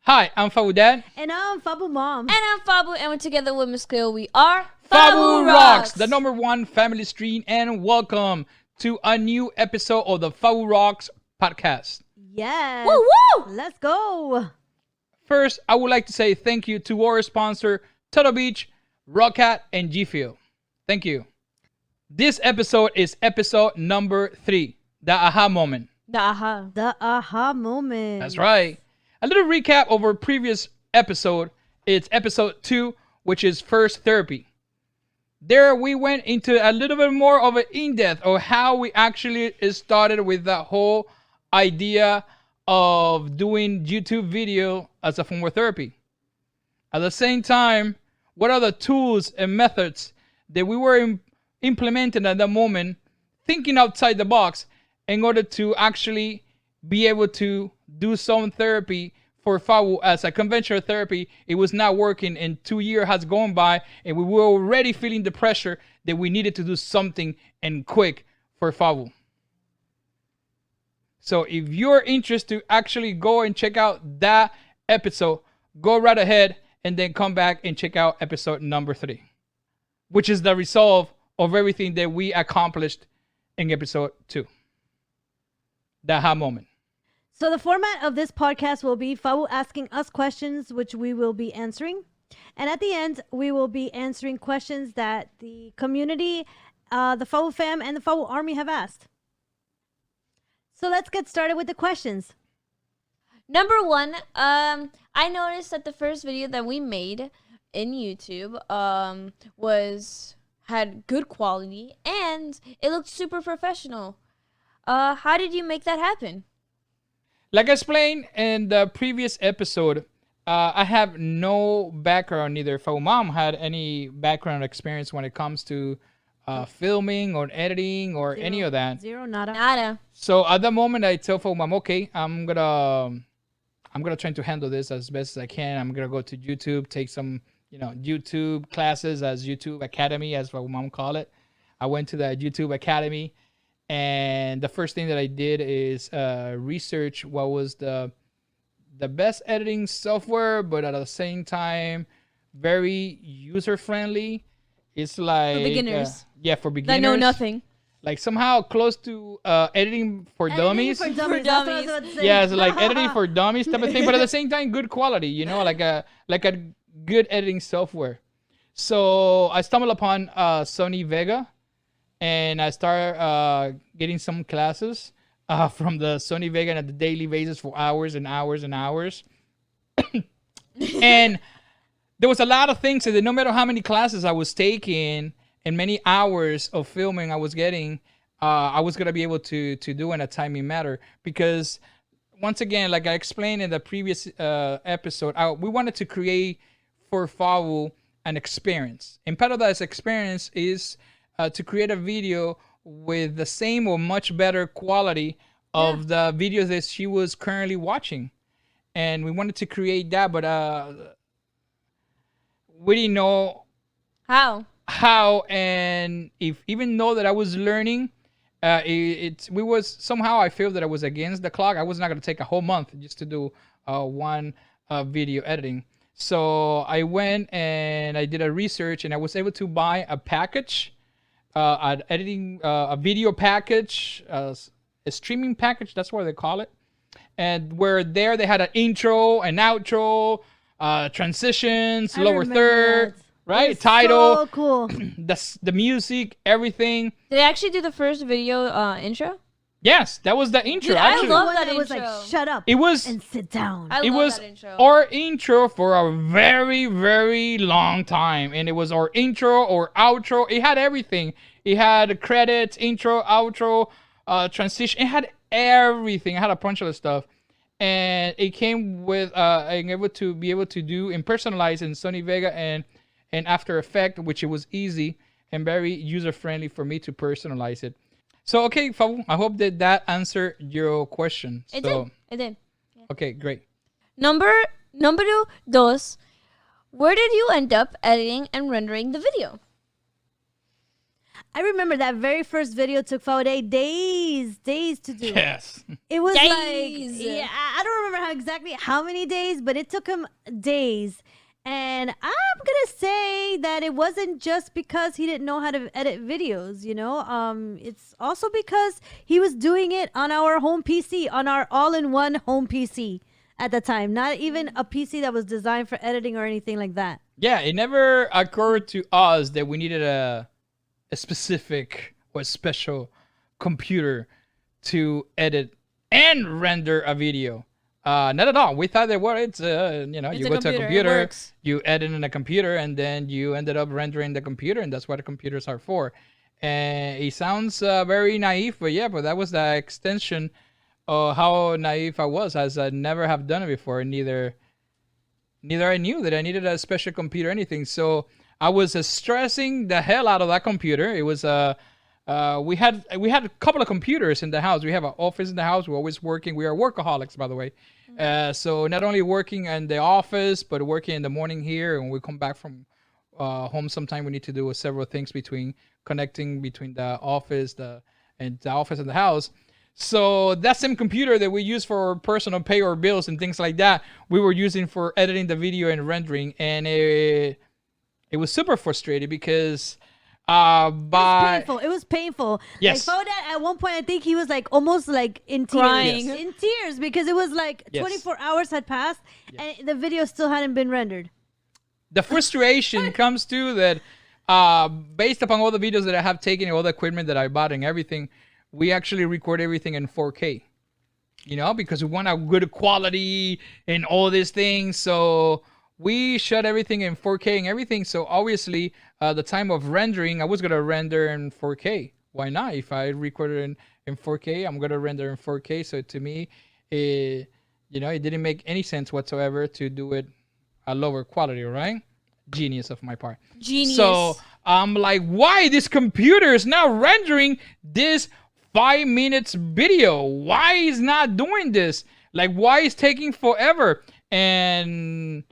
Hi, I'm FabuDad. And I'm FabuMom. And I'm Fabu, and we're together with Miss Cleo. We are FabuRocks, the #1 family stream, and welcome to a new episode of the FabuRocks Podcast. Yes. Woo woo! Let's go. First, I would like to say thank you to our sponsor, Turtle Beach, Rockcat, and G Fuel. Thank you. This episode is episode number 3, the aha moment. The aha moment. That's right. A little recap of our previous episode. It's episode 2, which is first therapy. There we went into a little bit more of an in-depth of how we actually started with that whole idea of doing YouTube video as a form of therapy. At the same time, what are the tools and methods that we were implementing at that moment, thinking outside the box in order to actually be able to do some therapy for Fabu as a conventional therapy. It was not working, and 2 years has gone by, and we were already feeling the pressure that we needed to do something and quick for Fabu. So if you're interested to actually go and check out that episode, go right ahead and then come back and check out episode number 3, which is the result of everything that we accomplished in episode 2. The aha moment. So the format of this podcast will be Fabu asking us questions, which we will be answering. And at the end, we will be answering questions that the community, the Fabu fam, and the Fabu army have asked. So let's get started with the questions. Number 1, I noticed that the first video that we made in YouTube had good quality and it looked super professional. How did you make that happen? Like I explained in the previous episode, I have no background. Neither FabuMom had any background experience when it comes to filming or editing or any of that. Zero, nada. Nada. So at the moment, I tell FabuMom, okay, I'm gonna try to handle this as best as I can. I'm gonna go to YouTube, take some YouTube classes as YouTube Academy, as FabuMom call it. I went to the YouTube Academy. And the first thing that I did is research what was the best editing software, but at the same time, very user friendly. It's like for beginners. For beginners. That know nothing. Like somehow close to editing for dummies. For dummies. That's what I was about to say. Yeah, it's like editing for dummies type of thing, but at the same time, good quality. Like a good editing software. So I stumbled upon Sony Vega. And I started getting some classes from the Sony Vega on a daily basis for hours and hours and hours. And there was a lot of things that no matter how many classes I was taking and many hours of filming I was getting, I was going to be able to do in a timely manner. Because once again, like I explained in the previous episode, we wanted to create for Fabu an experience. And part of that experience is to create a video with the same or much better quality of the videos that she was currently watching. And we wanted to create that, but we didn't know how, and if even though that I was learning, I feel that I was against the clock. I was not going to take a whole month just to do one video editing. So I went and I did a research, and I was able to buy a package, an editing, a video package, a streaming package. That's what they call it. And where there they had an intro, an outro, transitions, lower third, right? Title, so cool. the music, everything. Did they actually do the first video intro? Yes, that was the intro. Dude, actually. I love One that was intro. like, shut up It was. and sit down. I It love was that intro. our intro for a very, very long time. And it was our intro or outro. It had everything. It had credits, intro, outro, transition. It had everything. It had a bunch of stuff. And it came with being able to do and personalize in Sony Vega and After Effects, which it was easy and very user-friendly for me to personalize it. So, okay, Fabu, I hope that answered your question. It did. Yeah. Okay, great. Number 2, where did you end up editing and rendering the video? I remember that very first video took Faude days to do. Yes. It was Days. like, yeah, I don't remember how many days, but it took him days. And I'm gonna say that it wasn't just because he didn't know how to edit videos, you know. It's also because he was doing it on our home PC, on our all-in-one home PC at the time. Not even a PC that was designed for editing or anything like that. Yeah, it never occurred to us that we needed a specific or special computer to edit and render a video. Not at all. We thought that it's you It's go to a computer. It computer, works. you edit in a computer, and then you ended up rendering the computer, and that's what the computers are for. And it sounds very naive, but yeah, but that was the extension of how naive I was, as I never have done it before. Neither I knew that I needed a special computer or anything. So I was stressing the hell out of that computer. It was we had a couple of computers in the house. We have an office in the house. We're always working. We are workaholics, by the way. So not only working in the office, but working in the morning here. And when we come back from home sometime, we need to do several things connecting between the office and the house. So that same computer that we use for personal pay or bills and things like that, we were using for editing the video and rendering. And it was super frustrating because It was painful. Yes. Like Faude, at one point, I think he was like almost like in tears. Crying. In tears, because it was like Yes. 24 hours had passed and the video still hadn't been rendered. the frustration comes to that based upon all the videos that I have taken and all the equipment that I bought and everything, we actually record everything in 4K, because we want a good quality and all these things. So we shot everything in 4K and everything. So obviously the time of rendering, I was going to render in 4K. Why not? If I recorded in 4K, I'm going to render in 4K. So to me, it didn't make any sense whatsoever to do it a lower quality, right? Genius of my part. Genius. So I'm like, why this computer is now rendering this 5 minutes video? Why is not doing this? Like, why is taking forever? And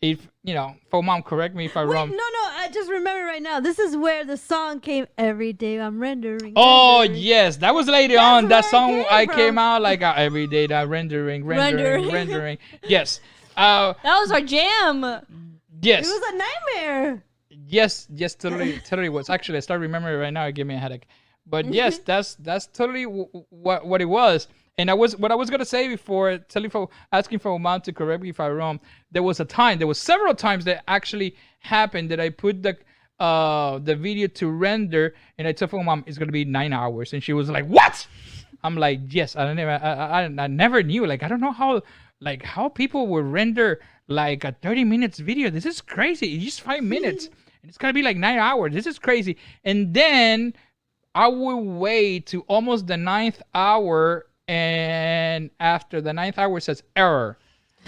if FabuMom, correct me if I'm wrong. No, I just remember right now. This is where the song came. Every day I'm rendering. Oh rendering. yes, that was later That's on. That where song I from. came out like every day that rendering. Yes. That was our jam. Yes. It was a nightmare. Yes, totally was. Actually, I start remembering right now. It gave me a headache. But yes, that's totally what it was. And I was gonna say before asking for mom to correct me if I'm wrong. There was several times that actually happened that I put the video to render, and I told mom it's gonna be 9 hours, and she was like, "What?" I'm like, "Yes, I never knew. Like, I don't know how people would render like a 30 minutes video. This is crazy. It's just 5 minutes, and it's gonna be like 9 hours. This is crazy." And then I will wait to almost the 9th hour, and after the 9th hour it says error.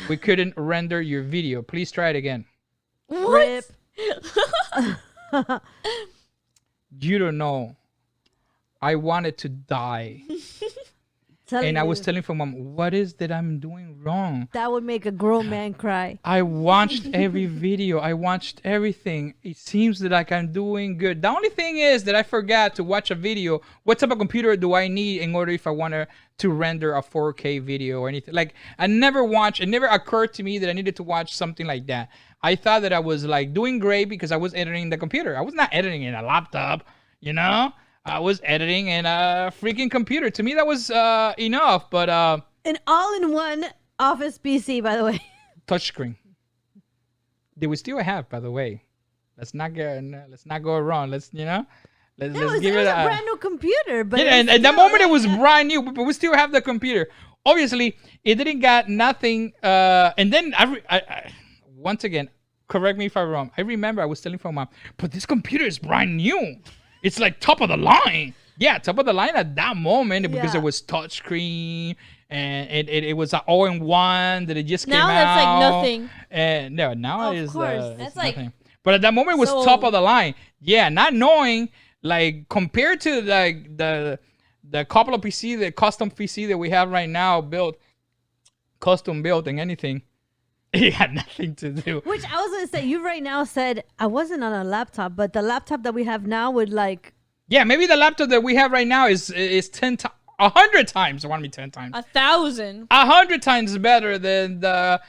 We couldn't render your video. Please try it again. Rip. You don't know. I wanted to die. Telling And I was you, telling mom, what is that I'm doing wrong? that would make a grown man cry. I watched every video. I watched everything. It seems that like I'm doing good. The only thing is that I forgot to watch a video. What type of computer do I need in order if I want to render a 4K video or anything? Like, it never occurred to me that I needed to watch something like that. I thought that I was like doing great because I was editing the computer. I was not editing in a laptop, I was editing in a freaking computer. To me, that was enough. But An all-in-one office PC, by the way. touchscreen. They would still have, by the way. Let's not go wrong. Let's No, let's it give was it a brand new computer, but Yeah, and it's at that still, moment it was brand new, but we still have the computer. Obviously, it didn't got nothing. And then I once again, correct me if I'm wrong. I remember I was telling mom, but this computer is brand new. It's like top of the line. Yeah, top of the line at that moment because Yeah. it was touchscreen and it was an all-in-one that it just Now came that's like out. nothing. And no, now Of it is course. it's That's like nothing. But at that moment it was so- top of the line. Yeah, not knowing like compared to like the couple of PC, the custom PC that we have right now custom built and anything. It had nothing to do. Which I was gonna say, you right now said I wasn't on a laptop, but the laptop that we have now would like Yeah, maybe the laptop that we have right now is 100 times. I want to be 10 times. 1,000. 100 times better than the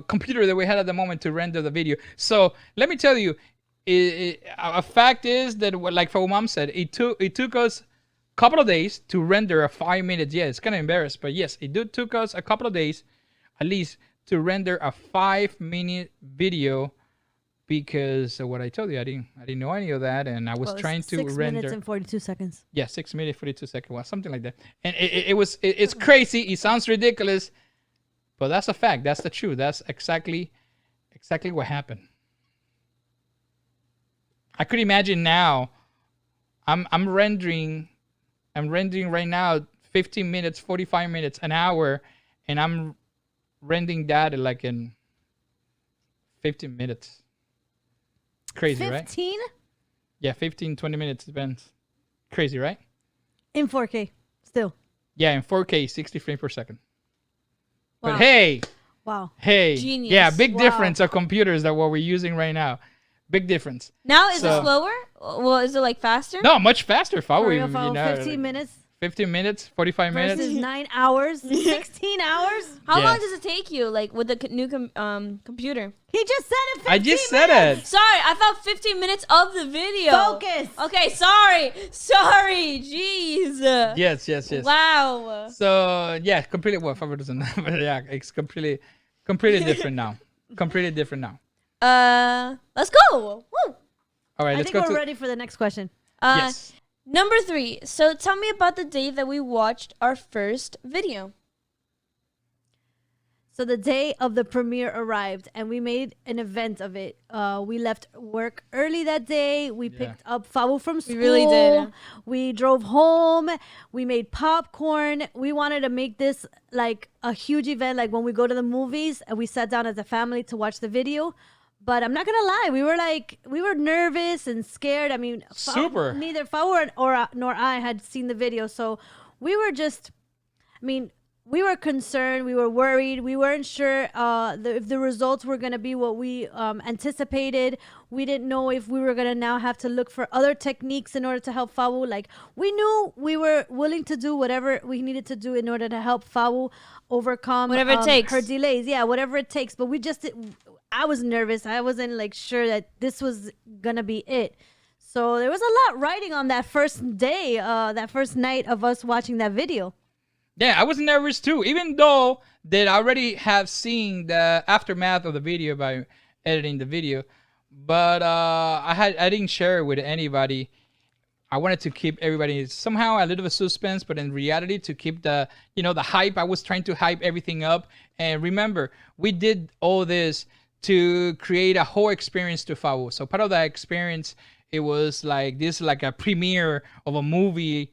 computer that we had at the moment to render the video. So let me tell you, a fact is that, like FabuMom said, it took us a couple of days to render a 5 minutes. Yeah, it's kind of embarrassed, but yes, took us a couple of days, at least, to render a 5-minute video. Because what I told you, I didn't know any of that, and I was trying to render 6 minutes and 42 seconds. Yeah, 6 minutes 42 seconds, well, something like that. And it's crazy. It sounds ridiculous, but that's a fact. That's the truth. That's exactly what happened. I could imagine now. I'm rendering right now 15 minutes, 45 minutes, an hour, and I'm rendering that like in 15 minutes. Crazy, 15? right? 15? Yeah, 15, 20 minutes depends. Crazy, right? In 4K, still. Yeah, in 4K, 60 frames per second. Wow. But hey, Genius. Yeah, big Wow. difference of computers that what we're using right now. Big difference. Now, is it slower? Well, is it like faster? No, much faster. For real, 15 minutes 15 minutes, 45 versus minutes. 9 hours, 16 hours. How long Yes. does it take you, like, with the new computer? He just said it. 15 I just said minutes. it. Sorry, I thought 15 minutes of the video. Focus. Okay, sorry. Jeez. Yes. Wow. So yeah, completely. Well, Fabu doesn't know, but yeah, it's completely different now. Completely different now. Let's go. Woo. All right, I let's think go we're to. ready for the next question. Yes. Number 3. So tell me about the day that we watched our first video. So the day of the premiere arrived, and we made an event of it. We left work early that day. We picked up Fabu from school. We really did. We drove home. We made popcorn. We wanted to make this like a huge event, like when we go to the movies and we sat down as a family to watch the video. But I'm not gonna lie, we were nervous and scared. I mean, Super. Neither Fabu nor I had seen the video, so we were just. I mean, we were concerned. We were worried. We weren't sure if the results were gonna be what we anticipated. We didn't know if we were gonna now have to look for other techniques in order to help Fabu. Like, we knew we were willing to do whatever we needed to do in order to help Fabu overcome Whatever it takes. her delays. Yeah, whatever it takes. But I was nervous. I wasn't like sure that this was gonna be it. So there was a lot riding on that first day, that first night of us watching that video. Yeah, I was nervous too, even though that I already have seen the aftermath of the video by editing the video, but I didn't share it with anybody. I wanted to keep everybody somehow a little bit suspense, but in reality to keep the hype. I was trying to hype everything up, and remember, we did all this to create a whole experience to Fabu. So part of that experience, it was like a premiere of a movie,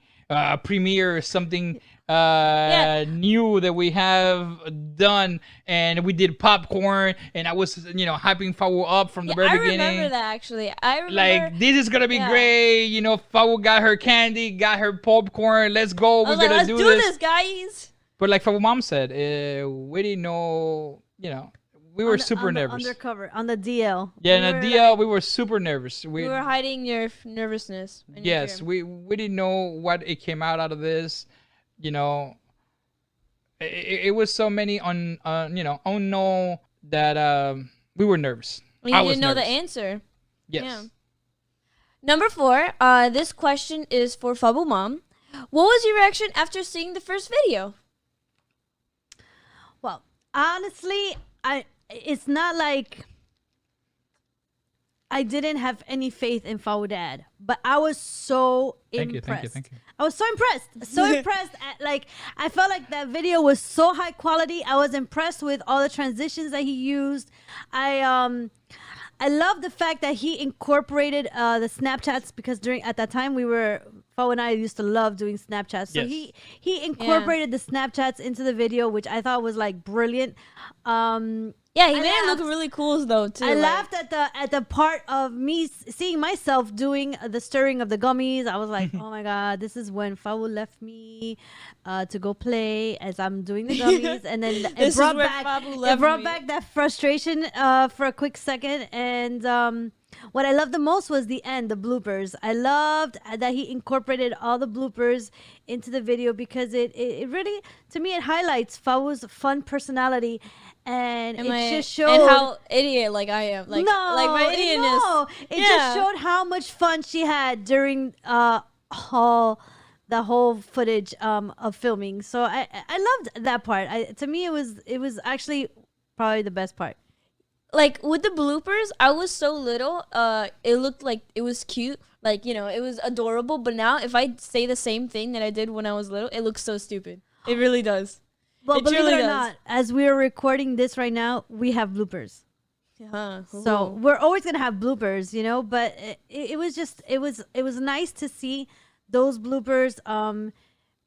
premiere something new that we have done, and we did popcorn, and I was hyping Fabu up from the very beginning. I remember that actually. I remember like, this is gonna be great. Fabu got her candy, got her popcorn. Let's go. We're gonna let's do this, guys. But like FabuMom said, we didn't know. We were super nervous. Undercover on the DL. Yeah, in the DL, we were super nervous. We were hiding your nervousness. And your Yes, fear. we didn't know what it came out of this. It was so many unknown that we were nervous. You I was didn't know the nervous. answer. Yes. Yeah. Number 4. This question is for FabuMom. What was your reaction after seeing the first video? Well, honestly, it's not like I didn't have any faith in FabuDad, but I was so impressed. Thank you. I was so impressed. So impressed. I felt like that video was so high quality. I was impressed with all the transitions that he used. I love the fact that he incorporated the Snapchats, because at that time Fabu and I used to love doing Snapchats. So Yes. he incorporated the Snapchats into the video, which I thought was like brilliant. Yeah, he I made it look laughed. really cool though too. I laughed at the part of me seeing myself doing the stirring of the gummies. I was like, oh my god, this is when Fabu left me to go play as I'm doing the gummies, and then This is where it Fabu left brought me. back that frustration for a quick second. And what I loved the most was the end, the bloopers. I loved that he incorporated all the bloopers into the video because it really, to me, it highlights Fabu's fun personality, and just showed and how idiot like I am, like my idiotness. No, it just showed how much fun she had during the whole footage of filming. So I loved that part. To me, it was actually probably the best part. Like with the bloopers, I was so little. It looked like it was cute, like it was adorable. But now, if I say the same thing that I did when I was little, it looks so stupid. It really does. Well, believe it or not, as we are recording this right now, we have bloopers. So we're always gonna have bloopers, But it was just it was nice to see those bloopers,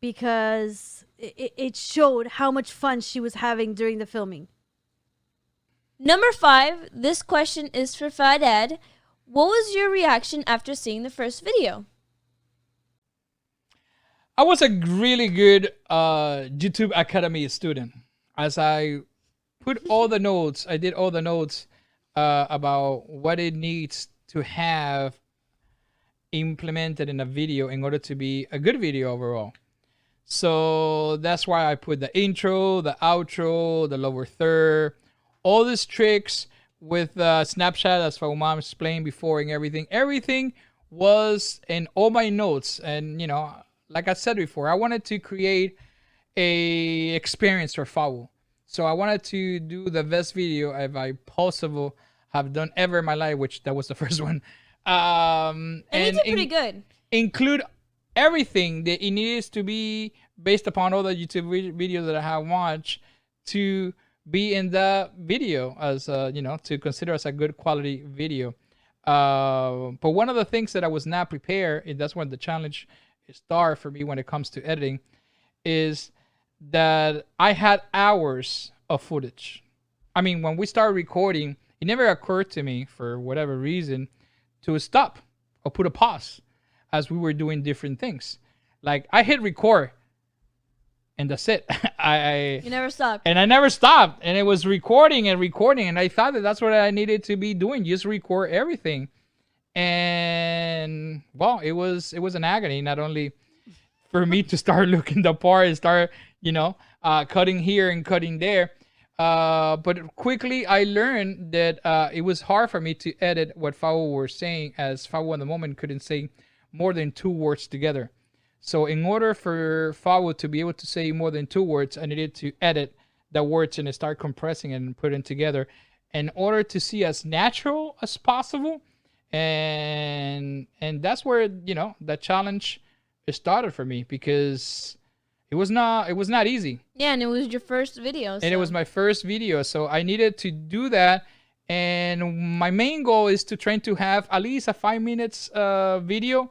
because it showed how much fun she was having during the filming. Number 5, this question is for FabuDad. What was your reaction after seeing the first video? I was a really good YouTube Academy student. As I put all the notes, I did all the notes about what it needs to have implemented in a video in order to be a good video overall. So that's why I put the intro, the outro, the lower third, all these tricks with Snapchat, as FabuMom explained before, and everything was in all my notes. And like I said before, I wanted to create a experience for Fabu. So I wanted to do the best video if I possible have done ever in my life, which that was the first one. And you did pretty good. Include everything that it needs to be based upon all the YouTube videos that I have watched to be in the video as to consider as a good quality video. But one of the things that I was not prepared, and that's when the challenge started for me when it comes to editing, is that I had hours of footage. I mean, when we started recording, it never occurred to me for whatever reason to stop or put a pause as we were doing different things. Like I hit record and that's it. You never stopped. And I never stopped. And it was recording. And I thought that that's what I needed to be doing. Just record everything. And well, it was an agony, not only for me to start looking the part and start, cutting here and cutting there. But quickly I learned that it was hard for me to edit what Fabu was saying, as Fabu at the moment couldn't say more than 2 words together. So in order for Fabu to be able to say more than 2 words, I needed to edit the words and start compressing and putting together in order to see as natural as possible. And that's where, the challenge started for me, because it was not easy. Yeah, and it was your first video. And it was my first video, so I needed to do that. And my main goal is to try to have at least a 5 minutes video.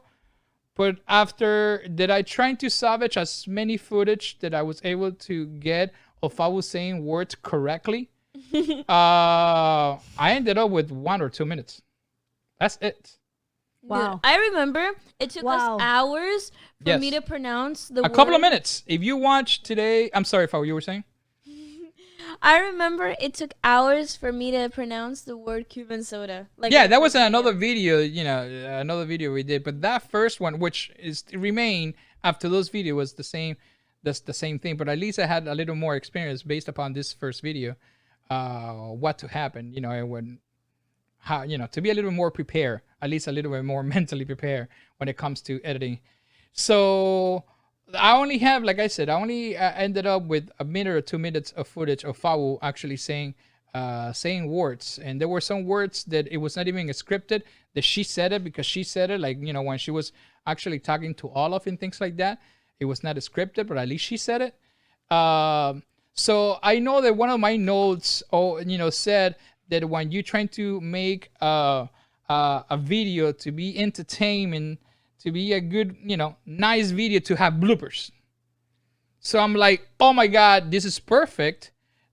But after that, I tried to salvage as many footage that I was able to get of Fabu saying words correctly. I ended up with 1 or 2 minutes. That's it. Wow. Dude, I remember it took us hours for me to pronounce the word. A couple of minutes. If you watch today, I'm sorry, Fabu, you were saying? I remember it took hours for me to pronounce the word Cuban soda. That was another video, another video we did. But that first one, which is remain after those videos, was the same. That's the same thing. But at least I had a little more experience based upon this first video. What to happen, how to be a little more prepared, at least a little bit more mentally prepared when it comes to editing. So I only have, like I said, I only ended up with 1 minute or 2 minutes of footage of Fabu actually saying words. And there were some words that it was not even scripted, that she said it because she said it, like, when she was actually talking to Olaf and things like that. It was not scripted, but at least she said it. So I know that one of my notes, said that when you're trying to make a video to be entertainment, to be a good, nice video, to have bloopers. So I'm like, oh my God, this is perfect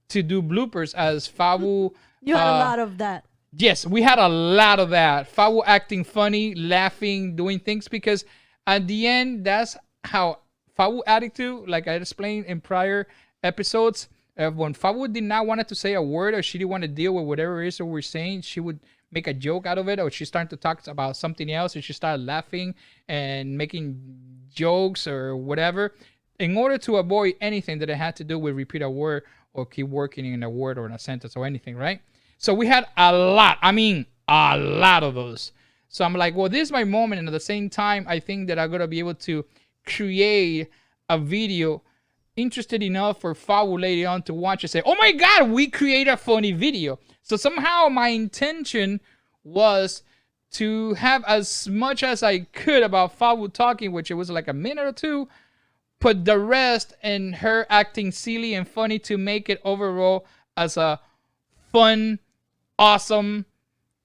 to do bloopers, as Fabu. You had a lot of that. Yes, we had a lot of that. Fabu acting funny, laughing, doing things, because at the end, that's how Fabu attitude, like I explained in prior episodes, when Fabu did not want to say a word, or she didn't want to deal with whatever it is that we're saying, she would make a joke out of it, or she's starting to talk about something else, and she started laughing and making jokes or whatever, in order to avoid anything that it had to do with repeat a word or keep working in a word or in a sentence or anything, right? So we had a lot of those. So I'm like, well, this is my moment, and at the same time, I think that I'm gonna be able to create a video interested enough for Fabu later on to watch and say, oh my God, we create a funny video. So somehow my intention was to have as much as I could about Fabu talking, which it was like a minute or two, put the rest in her acting silly and funny to make it overall as a fun, awesome,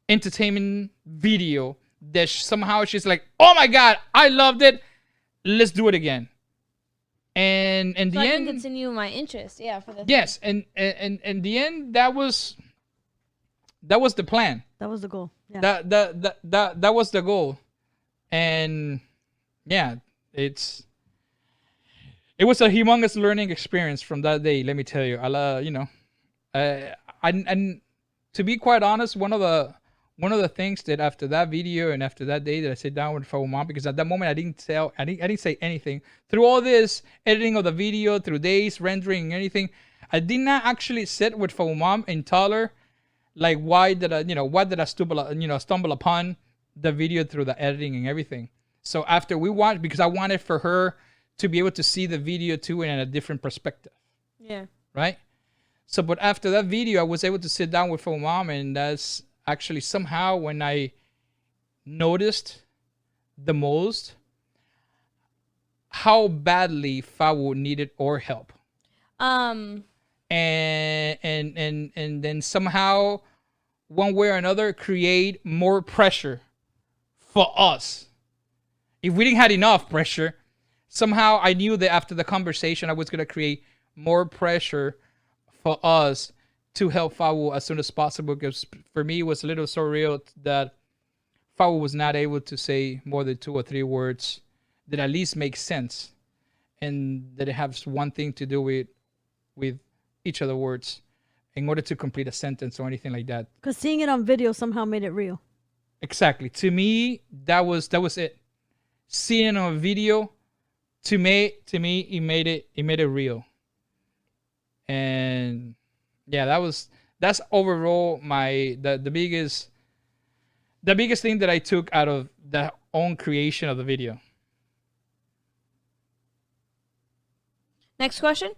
entertainment video that somehow she's like, oh my God, I loved it. Let's do it again. And in the I end, can continue my interest. Yeah, for the yes, and in the end, that was the plan. That was the goal. Yeah. That was the goal, and yeah, it was a humongous learning experience from that day. Let me tell you, and to be quite honest, one of the things that after that video and after that day that I sat down with FabuMom, because at that moment I didn't say anything through all this editing of the video, through days rendering anything. I did not actually sit with FabuMom and tell her like what did I stumble upon the video through the editing and everything. So after we watched, because I wanted for her to be able to see the video too in a different perspective. Yeah. Right. So, but after that video, I was able to sit down with FabuMom, and that's actually somehow when I noticed the most how badly Fabu needed our help. And then somehow, one way or another, create more pressure for us. If we didn't have enough pressure, somehow I knew that after the conversation, I was going to create more pressure for us to help Fabu as soon as possible, because for me it was a little surreal that Fabu was not able to say more than 2 or 3 words that at least make sense, and that it has one thing to do with each of the words in order to complete a sentence or anything like that. Because seeing it on video somehow made it real. Exactly. To me, that was it. Seeing it on video, to me, it made it real. And yeah, that's overall the biggest thing that I took out of the own creation of the video. Next question.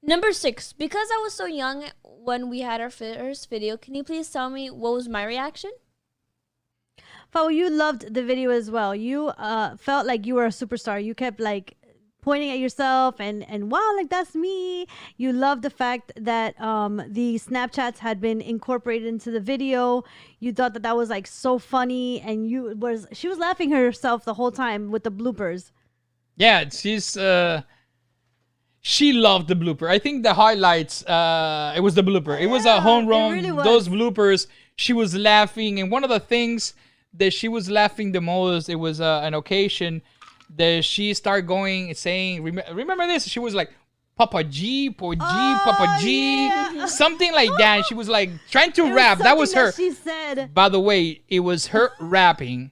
Number 6. Because I was so young when we had our first video, can you please tell me what was my reaction? Fabu, you loved the video as well. You felt like you were a superstar. You kept like pointing at yourself and wow, like that's me. You loved the fact that the Snapchats had been incorporated into the video. You thought that was like so funny, and she was laughing herself the whole time with the bloopers. Yeah, she loved the blooper. I think the highlights, it was the blooper. It was a home run. Really was. Those bloopers, she was laughing, and one of the things that she was laughing the most, it was an occasion that she started saying, remember this? She was like, Papa G, Papa G, yeah. something like that. She was like trying to rap. That was her. She said. By the way, it was her rapping.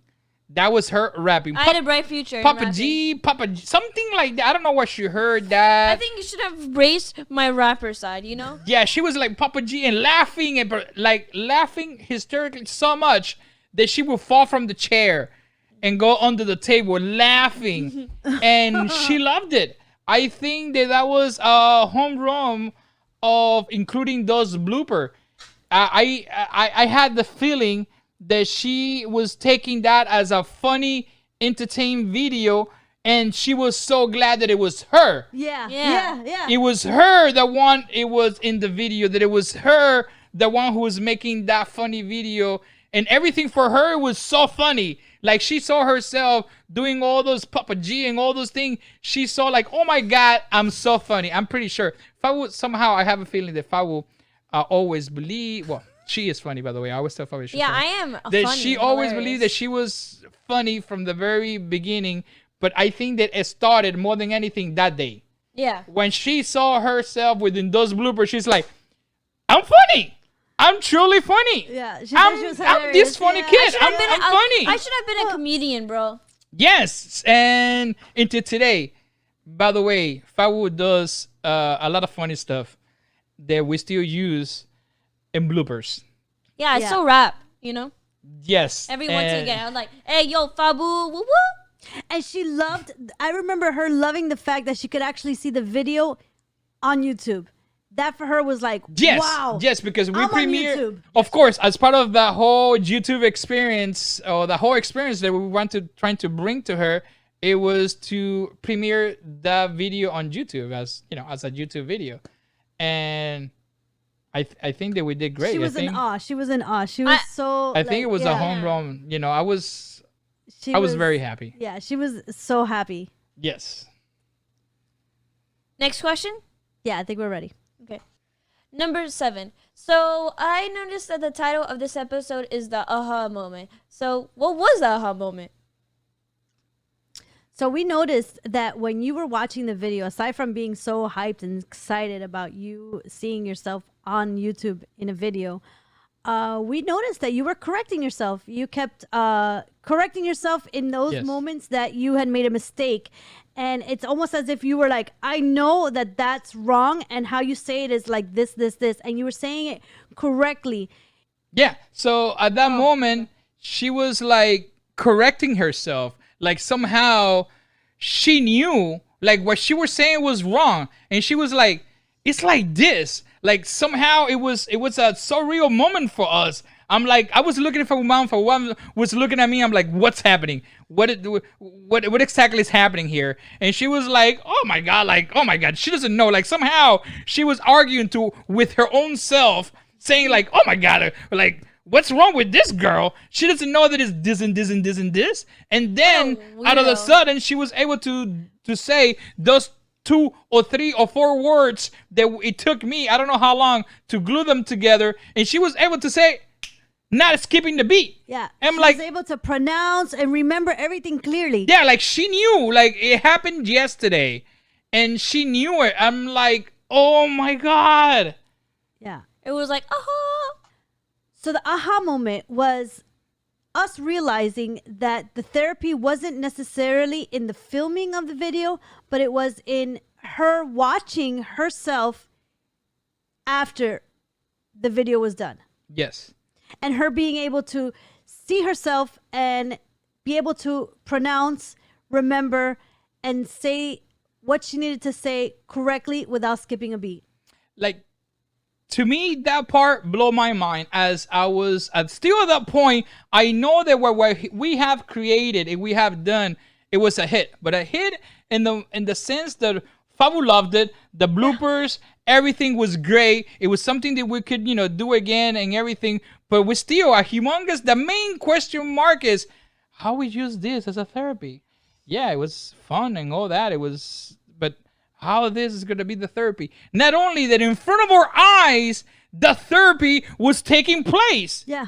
That was her rapping. I had a bright future. Papa G, something like that. I don't know what she heard that. I think you should have raised my rapper side, you know? Yeah, she was like Papa G and laughing, and laughing hysterically so much that she would fall from the chair and go under the table laughing. And she loved it. I think that was a home run of including those blooper. I had the feeling that she was taking that as a funny, entertaining video, and she was so glad that it was her. Yeah. It was her the one, it was in the video, that it was her the one who was making that funny video, and everything for her was so funny. Like, she saw herself doing all those Papa G and all those things. She saw like, oh my God, I'm so funny. I'm pretty sure. Fabu, somehow I have a feeling that Fabu always believe, well, she is funny, by the way. I always tell Fabu she's funny. I am that funny. She always believed that she was funny from the very beginning. But I think that it started more than anything that day. Yeah. When she saw herself within those bloopers, she's like, I'm funny. I'm truly funny. Yeah, she thought she was I'm this hilarious. funny Yeah. kid. I'm funny. I should have been a comedian, bro. Yes, and into today. By the way, Fabu does a lot of funny stuff that we still use in bloopers. Yeah, I Yeah. still rap, you know? Yes. Every once and- again, I'm like, hey, yo, Fabu, woo woo. And she loved, I remember her loving the fact that she could actually see the video on YouTube. That for her was like, Yes, wow. yes, because we I'm on premiere, YouTube. of course, as part of the whole YouTube experience or the whole experience that we want to trying to bring to her, it was to premiere the video on YouTube as as a YouTube video, and I think that we did great. She was I think, in awe. She was in awe. She was so. I think it was a yeah. home run. I was She very happy. Yeah, she was so happy. Yes. Next question. Yeah, I think we're ready. Okay. Number 7. So I noticed that the title of this episode is the aha moment. So what was the aha moment? So we noticed that when you were watching the video, aside from being so hyped and excited about you seeing yourself on YouTube in a video, we noticed that you were correcting yourself. You kept correcting yourself in those Yes. moments that you had made a mistake. And it's almost as if you were like, I know that that's wrong. And how you say it is like this, this, this. And you were saying it correctly. Yeah. So at that moment, she was like correcting herself. Like somehow she knew like what she was saying was wrong. And she was like, it's like this. Like somehow it was a surreal moment for us. I'm like, I was looking for mom for one was looking at me. I'm like, what's happening? What exactly is happening here? And she was like, oh my God. She doesn't know. Like somehow she was arguing with her own self, saying like, oh my God, like what's wrong with this girl? She doesn't know that it's this and this and this and this. And then out of the weirdo. sudden, she was able to say those 2 or 3 or 4 words that it took me, I don't know how long, to glue them together. And she was able to say, not skipping the beat. Yeah. I'm she like, was able to pronounce and remember everything clearly. yeah, like she knew, like it happened yesterday. And she knew it. I'm like, oh my God. Yeah. It was like, aha. So the aha moment was us realizing that the therapy wasn't necessarily in the filming of the video, but it was in her watching herself after the video was done. Yes. And her being able to see herself and be able to pronounce, remember, and say what she needed to say correctly without skipping a beat. Like, to me, that part blew my mind as I was still at that point. I know that what we have created and we have done, it was a hit. But a hit in the sense that Fabu loved it, the bloopers, everything was great. It was something that we could, do again and everything. But we still a humongous, the main question mark is how we use this as a therapy. Yeah, it was fun and all that. It was, but how this is going to be the therapy. Not only that, in front of our eyes, the therapy was taking place. Yeah.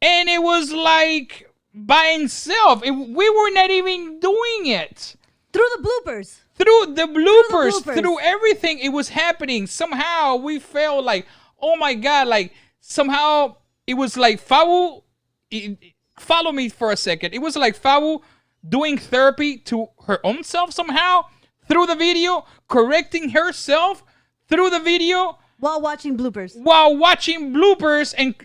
And it was like by itself. We were not even doing it. Through the bloopers. Through the bloopers, bloopers. through everything, it was happening. Somehow we felt like, oh my God, like somehow it was like Fabu, follow me for a second. It was like Fabu doing therapy to her own self somehow through the video, correcting herself through the video While watching bloopers. while watching bloopers. And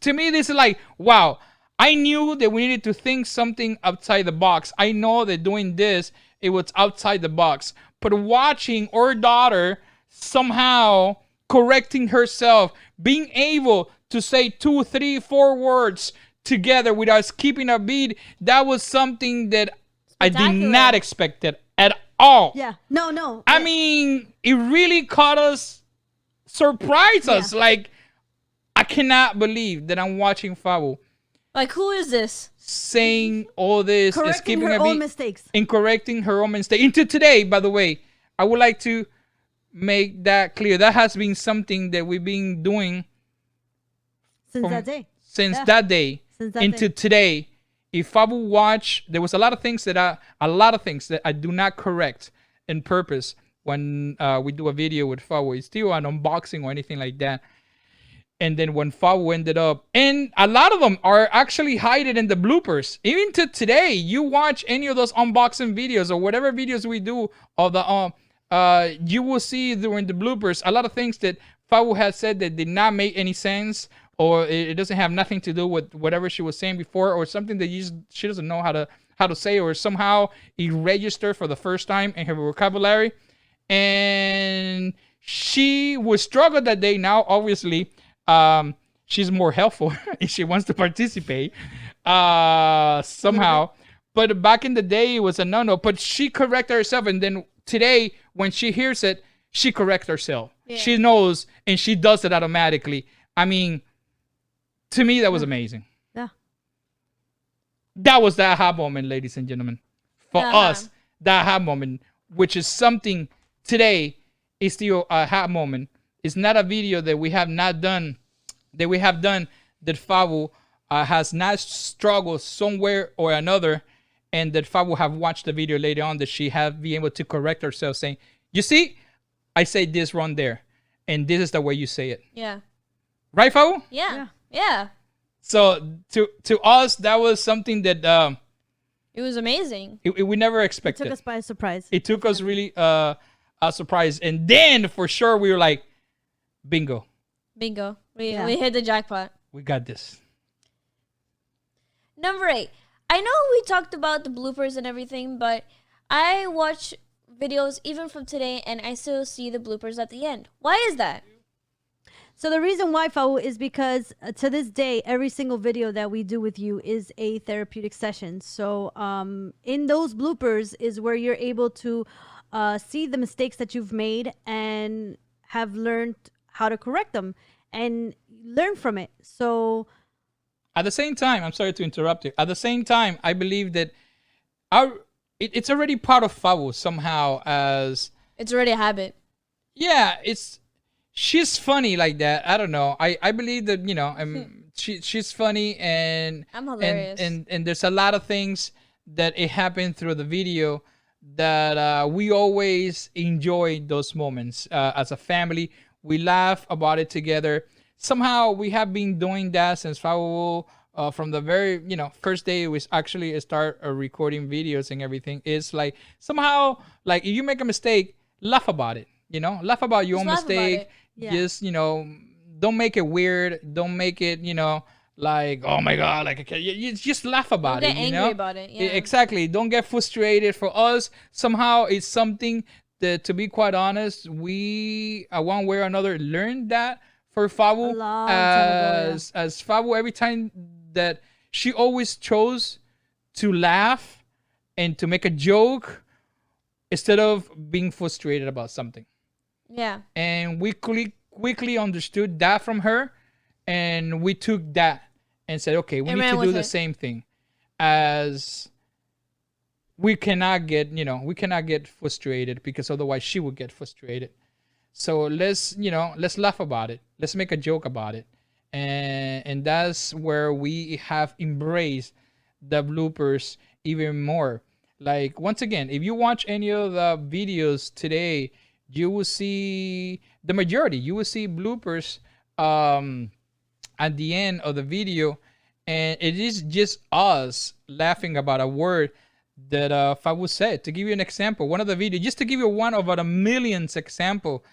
to me, this is like, wow, I knew that we needed to think something outside the box. I know that doing this, it was outside the box. But watching our daughter somehow correcting herself, being able to say 2, 3, 4 words together without skipping a beat, that was something that I did Spectacular. not expect it at all. Yeah. No. I mean, it really caught us, surprised us. Yeah. Like, I cannot believe that I'm watching Fabu Like, who is this? saying all this, correcting skipping her a own beat, mistakes. and correcting her own mistake. Into today, by the way, I would like to make that clear. That has been something that we've been doing Since from- that day. since Yeah. that day Since that into day. today. If Fabu watch, there was a lot of things that I do not correct in purpose when we do a video with Fabu. It's still an unboxing or anything like that. And then when Fabu ended up, and a lot of them are actually hidden in the bloopers. Even to today, you watch any of those unboxing videos or whatever videos we do of the you will see during the bloopers a lot of things that Fabu has said that did not make any sense, or it doesn't have nothing to do with whatever she was saying before, or something that she doesn't know how to say, or somehow it registered for the first time in her vocabulary. And she would struggle that day. Now, obviously, she's more helpful if she wants to participate somehow. But back in the day, it was a no. But she corrected herself, and then today, when she hears it, she corrects herself. Yeah. She knows, and she does it automatically. I mean, to me, that was amazing. Yeah. That was the aha moment, ladies and gentlemen. For us, the aha moment, which is something today is the aha moment. It's not a video that we have not done, that Fabu has not struggled somewhere or another, and that Fabu have watched the video later on that she have been able to correct herself, saying, you see, I say this wrong there, and this is the way you say it. Yeah. Right, Fabu? Yeah. So to us, that was something that it was amazing. We never expected. It took us by surprise. It took us really a surprise, and then for sure we were like, bingo. We hit the jackpot. We got this. Number 8. I know we talked about the bloopers and everything, but I watch videos even from today, and I still see the bloopers at the end. Why is that? So the reason why, Fabu, is because to this day, every single video that we do with you is a therapeutic session. So in those bloopers is where you're able to see the mistakes that you've made and have learned how to correct them and learn from it. So at the same time, I'm sorry to interrupt you. At the same time, I believe that it's already part of Fabu somehow, as it's already a habit. Yeah, she's funny like that. I don't know. I believe that, you know, she's funny, and I'm hilarious. And there's a lot of things that it happened through the video that we always enjoy those moments as a family. We laugh about it together. Somehow we have been doing that since Fabu, from the very, first day we actually start recording videos and everything. It's like somehow, like, if you make a mistake, laugh about it. Laugh about your own mistake. Yeah. Just, don't make it weird. Don't make it, like, oh my God, like, you just laugh about it. Don't get angry about it. Yeah. Exactly. Don't get frustrated. For us, somehow it's something that, to be quite honest, we, one way or another, learned that for Fabu. As Fabu, every time that she always chose to laugh and to make a joke instead of being frustrated about something. Yeah. And we quickly understood that from her, and we took that and said, okay, we need to do the same thing. As we cannot get frustrated, because otherwise she would get frustrated. So let's laugh about it. Let's make a joke about it. And that's where we have embraced the bloopers even more. Like, once again, if you watch any of the videos today, you will see the majority. You will see bloopers at the end of the video, and it is just us laughing about a word that Fabu said. To give you an example, one of the videos, just to give you one of a millions example,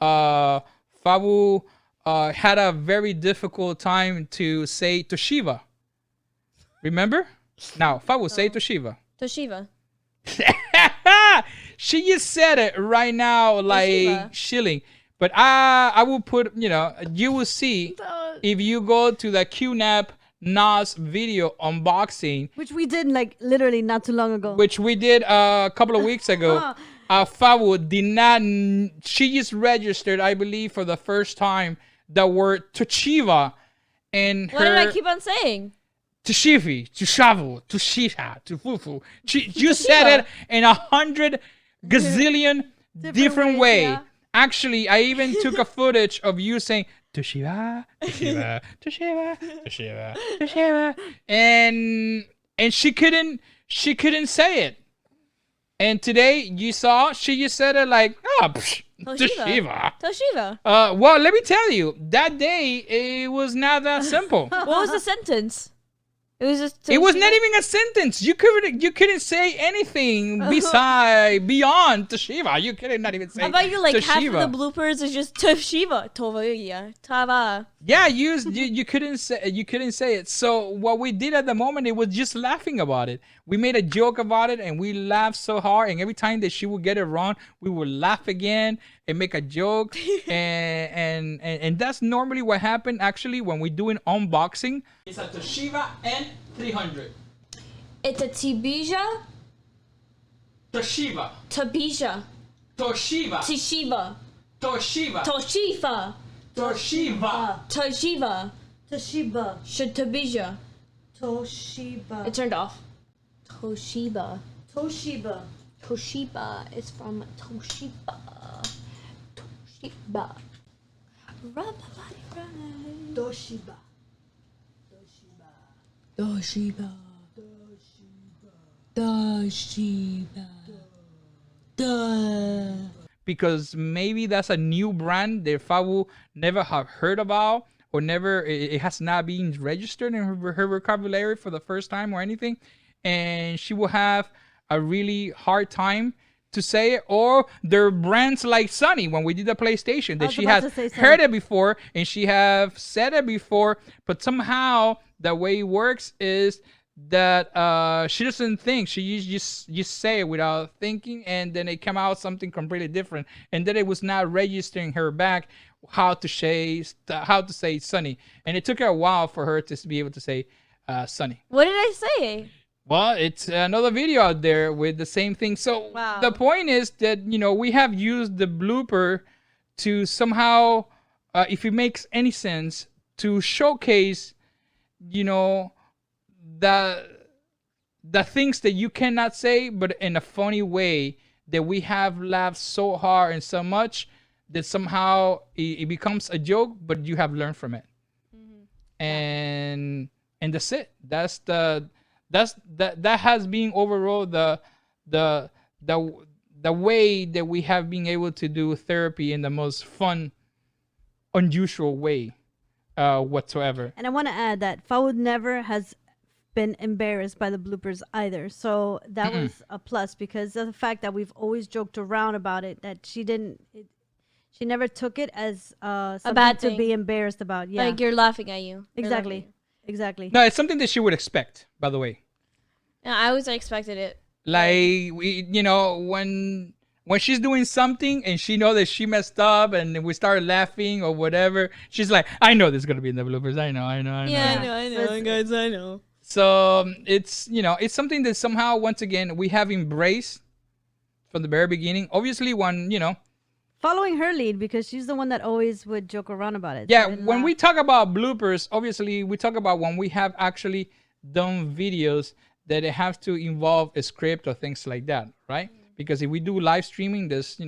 Fabu had a very difficult time to say Toshiba. Remember? Now, Fabu, say Toshiba. Toshiba. She just said it right now, like Toshiba. Shilling. But I will put, you will see if you go to the QNAP Nas video unboxing, which we did like literally not too long ago. Which we did a couple of weeks ago. Fabu did not. She just registered, I believe, for the first time the word Toshiba, and what did I keep on saying? Toshifi, Toshavu, Toshisha, Tofufu. You said it in 100 gazillion different ways. Yeah. Actually, I even took a footage of you saying Toshiba, Toshiba, Toshiba, Toshiba, Toshiba, and she couldn't say it. And today you saw she just said it like, Toshiba. Well, let me tell you, that day it was not that simple. What was the sentence? It was just. It was not even a sentence. You couldn't say anything beyond Toshiba. You couldn't not even say. How about you like Toshiba. half of the bloopers is just Toshiba. Tava. Yeah, you couldn't say it. So what we did at the moment, it was just laughing about it. We made a joke about it, and we laughed so hard. And every time that she would get it wrong, we would laugh again and make a joke. and that's normally what happened. Actually, when we're doing unboxing, it's a Toshiba N300. It's a Tibija. Toshiba. Tabija. Toshiba. Toshiba. Toshiba. Toshiba. Toshiba. Toshiba. Toshiba. Tabija. Toshiba. It turned off. Toshiba. Toshiba. Toshiba is from Toshiba. Toshiba. Toshiba. Toshiba. Toshiba. Toshiba. Because maybe that's a new brand that Fabu never have heard about, or never, it has not been registered in her vocabulary for the first time or anything, and she will have a really hard time to say it. Or there are brands like Sunny, when we did the PlayStation, that she has heard it before and she have said it before, but somehow the way it works is that she doesn't think. She just say it without thinking, and then it come out something completely different, and then it was not registering her back how to say Sunny, and it took her a while for her to be able to say Sunny. What did I say? Well, it's another video out there with the same thing. So Wow. The point is that, we have used the blooper to somehow, if it makes any sense, to showcase, the things that you cannot say, but in a funny way, that we have laughed so hard and so much that somehow it becomes a joke, but you have learned from it. And that's it. That has been overall the way that we have been able to do therapy in the most fun, unusual way whatsoever. And I want to add that Fabu never has been embarrassed by the bloopers either. So that was a plus, because of the fact that we've always joked around about it, that she never took it as something bad to thing. be embarrassed about. Yeah, Like you're laughing at you. They're laughing at you. Exactly. No, it's something that she would expect, by the way. Yeah, I always expected it. Like, when she's doing something and she knows that she messed up and we start laughing or whatever, she's like, I know this is going to be in the bloopers. I know. Yeah, Yeah. I know, guys, I know. So it's, it's something that somehow, once again, we have embraced from the very beginning. Obviously, when, Following her lead, because she's the one that always would joke around about it. yeah, and when laugh. we talk about bloopers, obviously, we talk about when we have actually done videos that it have to involve a script or things like that, right? Because if we do live streaming, there's,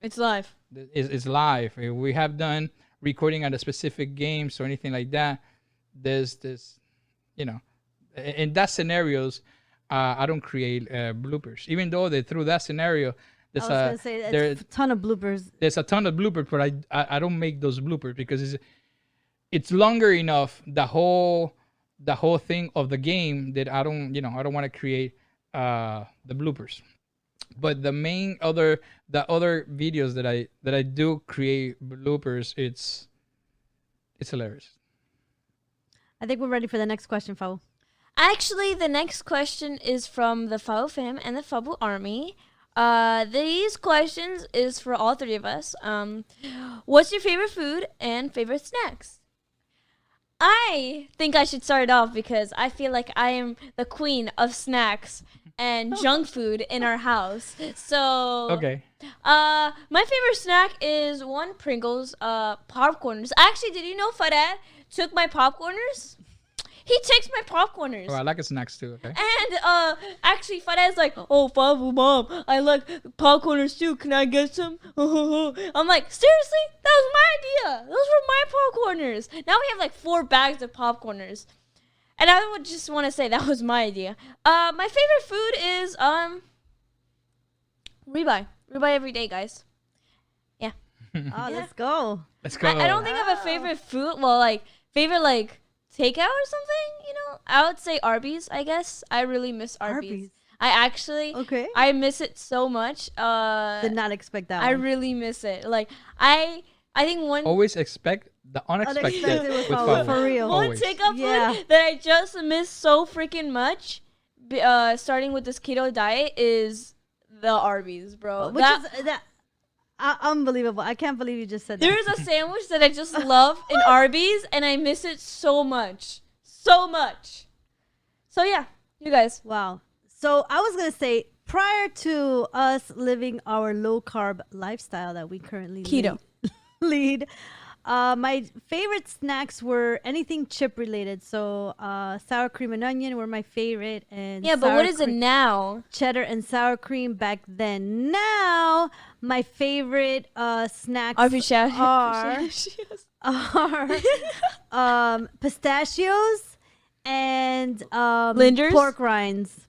It's live. it's live. If we have done recording at a specific games or anything like that, there's this, in that scenarios, I don't create bloopers. Even though that through that scenario, I was gonna say there's a ton of bloopers. there's a ton of bloopers, but I don't make those bloopers because it's longer enough, the whole thing of the game, that I don't want to create the bloopers. But the other videos that I do create bloopers, it's hilarious. I think we're ready for the next question, Fabu. Actually, the next question is from the Fabu fam and the Fabu army. These questions is for all three of us. What's your favorite food and favorite snacks? I think I should start off because I feel like I am the queen of snacks and junk food in our house. So Okay. my favorite snack is one Pringles popcorners. Actually, did you know FabuDad took my popcorners? He takes my popcorners. Oh, I like snacks too. Okay. And actually, FabuDad's like, oh, FabuMom, I like popcorners too. Can I get some? I'm like, seriously? That was my idea. Those were my popcorners. Now we have like 4 bags of popcorners. And I would just want to say that was my idea. My favorite food is ribeye. Ribeye every day, guys. Oh, let's go. Let's go. I don't think I have a favorite food. Well, like favorite like takeout or something. You know, I would say Arby's. I guess I really miss Arby's. I actually, Okay. I miss it so much. Did not expect that. I one. really miss it. Like I think one Always expect the unexpected Unexpected with with Fabu, Fabu. for real. one Always. takeout Yeah. food that I just miss so freaking much. Starting with this keto diet is the Arby's, bro. Which is that unbelievable. I can't believe you just said that. There's a sandwich that I just love in Arby's, and I miss it so much, so much. So yeah, you guys. Wow. So I was gonna say, prior to us living our low carb lifestyle that we currently Keto. lead, my favorite snacks were anything chip related. So sour cream and onion were my favorite, and Yeah, but sour what is it cream- now? cheddar and sour cream back then. Now my favorite snacks are pistachios and Linders? pork rinds.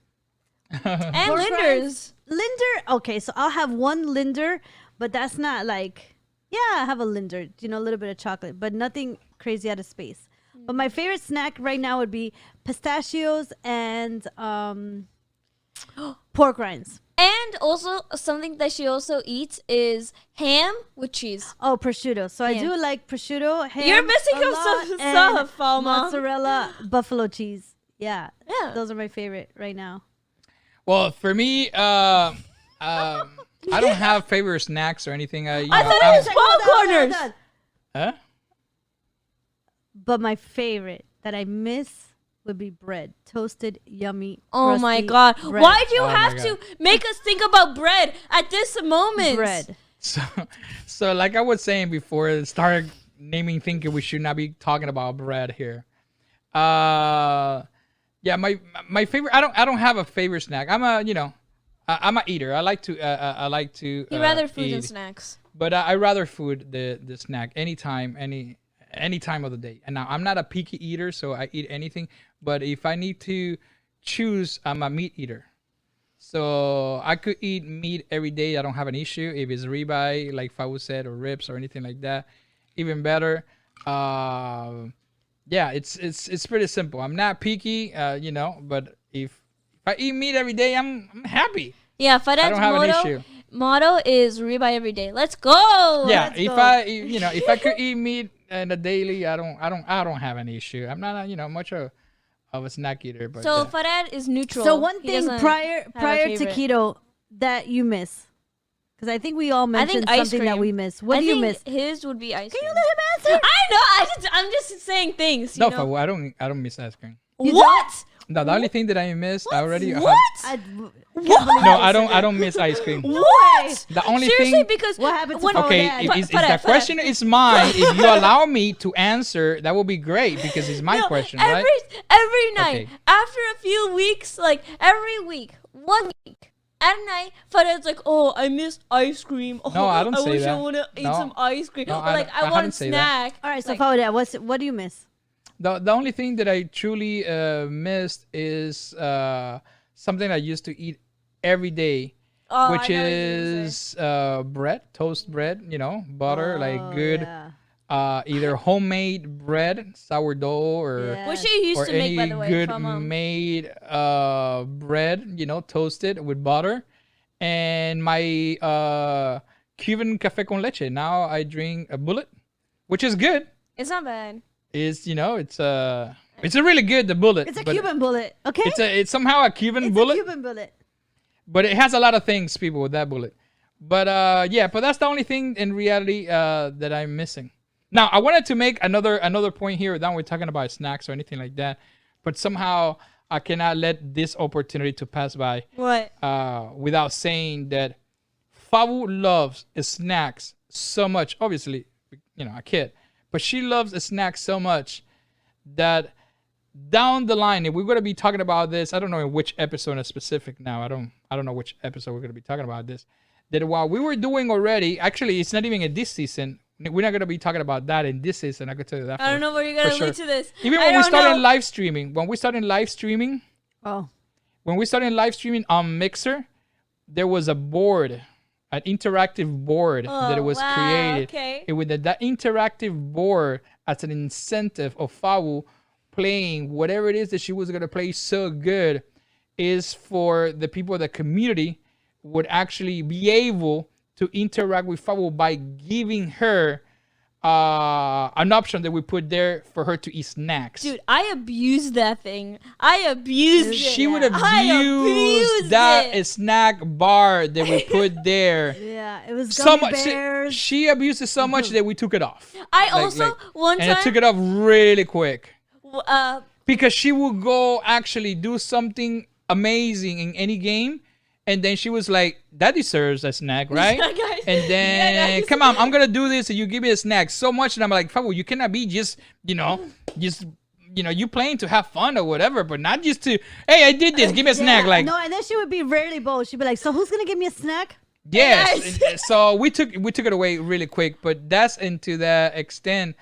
And Pork Linders. Linder. Okay, so I'll have one Linder, but that's not like, yeah, I have a Linder, you know, a little bit of chocolate, but nothing crazy out of space. But my favorite snack right now would be pistachios and pork rinds. And also something that she also eats is ham with cheese. Oh, prosciutto. So I Ham. do like prosciutto, ham. You're missing a up lot, some and stuff, Alma. mozzarella, buffalo cheese. Yeah. Yeah. Those are my favorite right now. Well, for me, I don't have favorite snacks or anything. I thought it was popcorners. Huh? But my favorite that I miss would be bread. Toasted, yummy. Oh my crusty God. bread. Why'd you Oh my have God. to make us think about bread at this moment? Bread. So like I was saying before, start naming thinking we should not be talking about bread here. Yeah, my favorite. I don't have a favorite snack. I'm a eater. I like to. You rather food eat. than snacks. But I rather food the snack anytime, any time of the day. And now I'm not a picky eater, so I eat anything. But if I need to choose, I'm a meat eater. So I could eat meat every day. I don't have an issue. If it's ribeye, like Fabu said, or ribs or anything like that, even better. Yeah, it's pretty simple. I'm not picky, but if I eat meat every day, I'm happy. Yeah, I Fadad's don't have an issue. motto is ribeye every day. Let's go. Yeah, Let's if go. if I could eat meat in a daily, I don't have an issue. I'm not much of a snack eater, but So yeah. Fadad is neutral. So one He thing doesn't prior have a to favorite. keto that you miss, because I think we all mentioned ice something that cream. we miss. What I do you think miss? His would be ice Can cream. you let him answer? I know. I'm just saying things. No, You know? Fabu, I don't miss ice cream. You What? No, the only thing that I miss, I already had- What? I No, I don't miss ice cream. What? The only Seriously, thing. because What happened to when- Fabu? Okay, Dad. if the Fadad. question is mine, if you allow me to answer, that will be great because it's my No, question, every, right? Every night, Okay. after a few weeks, like every week, 1 week, at night, Fadad's like, oh, I miss ice cream. Oh, No, I don't say wish I that. want to eat No. some ice cream. No, Or I like, don't- I I want a haven't say that. snack. All right, so Like, Fauda, what do you miss? The only thing that I truly missed is something I used to eat every day, oh, I which know what you're gonna say. is bread, toast bread, butter, like Oh, good, yeah. either homemade bread, sourdough, or Yeah. Which you used or to make, any by the way, good from made bread, toasted with butter, and my Cuban cafe con leche. Now I drink a bullet, which is good. It's not bad. It's it's a really good the bullet. It's a but Cuban bullet, okay? It's somehow a Cuban It's bullet, a Cuban bullet. but it has a lot of things, people, with that bullet. But but that's the only thing in reality that I'm missing. Now I wanted to make another point here. Now we're talking about snacks or anything like that, but somehow I cannot let this opportunity to pass by What? without saying that Fabu loves snacks so much. Obviously, a kid, but she loves snacks so much that down the line, if we're going to be talking about this, I don't know in which episode in specific now. I don't know which episode we're going to be talking about this. That while we were doing already, actually, it's not even in this season. We're not going to be talking about that in this season. I could tell you that. I don't know where you're for gonna sure. lead to this. Even I when we don't started know. live streaming, Oh. when we started live streaming on Mixer, there was a board an interactive board that was created. Okay. And with that interactive board as an incentive of Fabu playing whatever it is that she was going to play so good is for the people of the community would actually be able to interact with Fabu by giving her an option that we put there for her to eat snacks. Dude, I abused that thing. I abused it. She would I abuse abused that it. snack bar that we put there. Yeah, it was So gummy much. bears. She abused it so much that we took it off. I also one and I time took it off really quick uh because she would go actually do something amazing in any game, and then she was like, "That deserves a snack, right?" Yeah, guys. And then, Yeah, guys. come on, I'm gonna do this, and you give me a snack so much, and I'm like, Fabu, you cannot be just you playing to have fun or whatever, but not just to, hey, I did this, give me a snack, like. No, and then she would be rarely bold. She'd be like, "So who's gonna give me a snack?" Yes. So we took it away really quick, but that's into the extent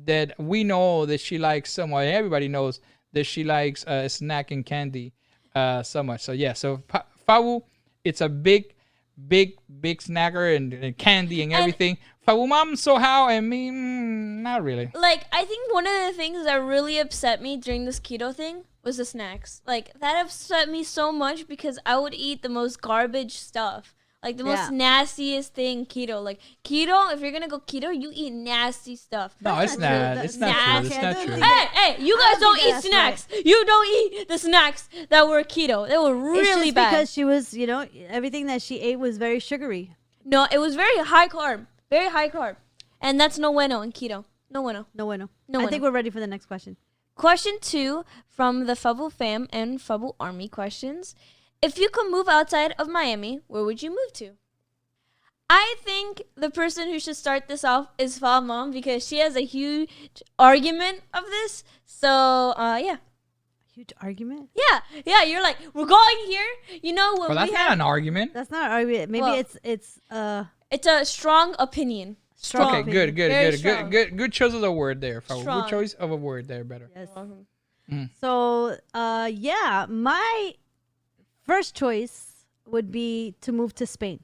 that we know that she likes so much. Everybody knows that she likes snack and candy so much. So yeah, so Fabu, it's a big snacker and candy and everything. FabuMom somehow, and me, not really. like I think one of the things that really upset me during this keto thing was the snacks. Like that upset me so much because I would eat the most garbage stuff. Like the most nastiest thing keto. Like keto, if you're gonna go keto, you eat nasty stuff. No, it's not. It's not true. It's not true. Hey, you guys don't think eat that's snacks. You don't eat the snacks that were keto. They were It's really just bad. because she was, everything that she ate was very sugary. No, it was very high carb. Very high carb. And that's no bueno in keto. No bueno. No bueno. No I bueno. think we're ready for the next question. Question 2 from the Fabu fam and Fabu army questions. If you could move outside of Miami, where would you move to? I think the person who should start this off is FabuMom because she has a huge argument of this. So, yeah. Huge argument? Yeah, you're like, we're going here. You know, when Well, that's we not have... an argument. That's not an argument. Maybe Well, it's It's a strong opinion. Strong. Okay, good, Very strong. good choice of a word there, Fabu. Strong. Good choice of a word there, better. yes. Mhm. So, yeah, my first choice would be to move to Spain.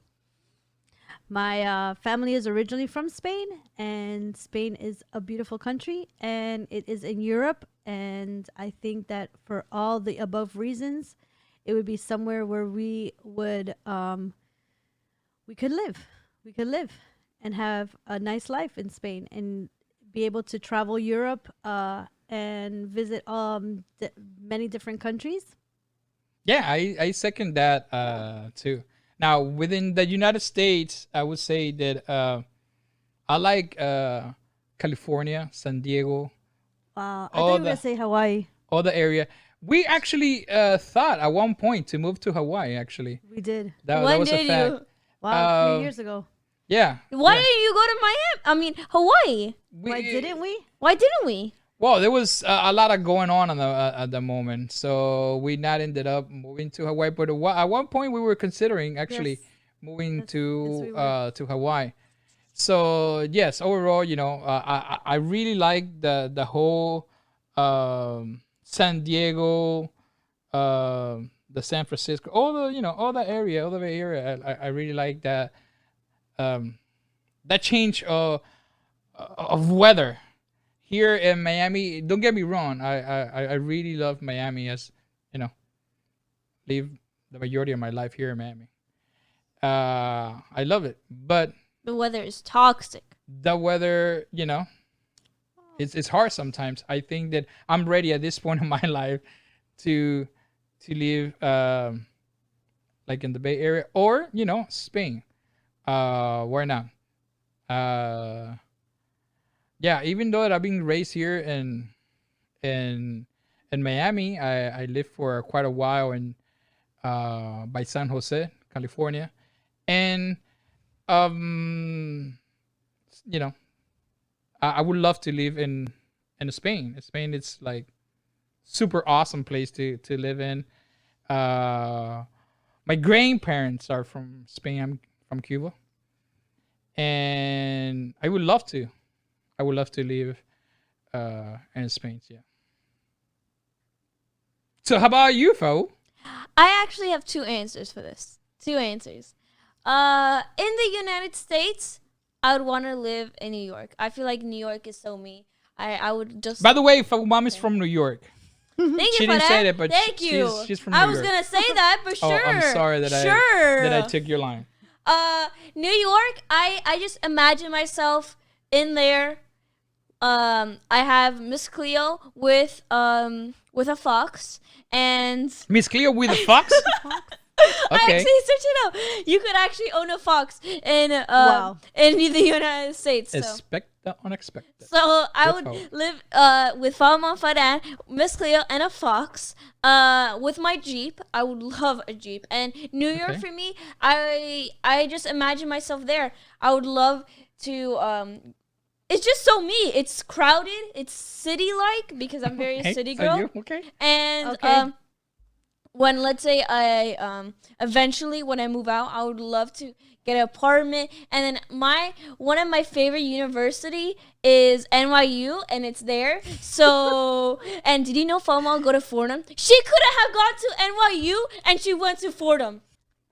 My family is originally from Spain, and Spain is a beautiful country, and it is in Europe. And I think that for all the above reasons, it would be somewhere where we could live. We could live and have a nice life in Spain and be able to travel Europe and visit many different countries. Yeah, I second that too. Now, within the United States, I would say that I like California, San Diego, I thought All you were the- gonna say Hawaii. all the area. We actually thought at one point to move to Hawaii, actually. We did. That When was a did fact. you? Wow, a few Um, years ago. Yeah. Why yeah. didn't you go to Miami? I mean, Hawaii. Why didn't we? Why didn't we? Well, there was a lot of going on at the moment, so we not ended up moving to Hawaii. But at one point, we were considering actually Yes. moving Yes, we to Hawaii. So yes, overall, I really like the whole San Diego, the San Francisco, all the area, all the Bay Area. I really like that that change of weather. Here in Miami, don't get me wrong, I really love Miami, as live the majority of my life here in Miami. I love it, but The weather is toxic. the weather, it's hard sometimes. I think that I'm ready at this point in my life to live like in the Bay Area or Spain. Why not? Yeah, even though that I've been raised here in Miami, I lived for quite a while in by San Jose, California, and I would love to live in Spain. Spain, it's like super awesome place to live in. My grandparents are from Spain. I'm from Cuba, and I would love to live in Spain. Yeah. So how about you, Fo? I actually have two answers for this. Two answers. In the United States, I would want to live in New York. I feel like New York is so me. I would just. By the way, FabuMom is from New York. Thank She you for didn't that. say that, but Thank you. she's from I New was York. gonna say that, but Oh, sure. I'm sorry that I took your line. New York. I just imagine myself in there. I have Miss Cleo with a fox and. Miss Cleo with a fox? I Okay. actually searched it out. You could actually own a fox in Wow. in the United States. So. Expect the unexpected. So I With would Fabu. live with FabuMom FabuDad, Miss Cleo, and a fox. With my Jeep, I would love a Jeep. And New York Okay. for me, I just imagine myself there. I would love to. It's just so me. It's crowded. It's city-like because I'm very Okay, city so girl. you- okay. And Okay. when let's say I eventually when I move out, I would love to get an apartment. And then one of my favorite university is NYU, and it's there. So and did you know FOMO go to Fordham? She could have gone to NYU and she went to Fordham.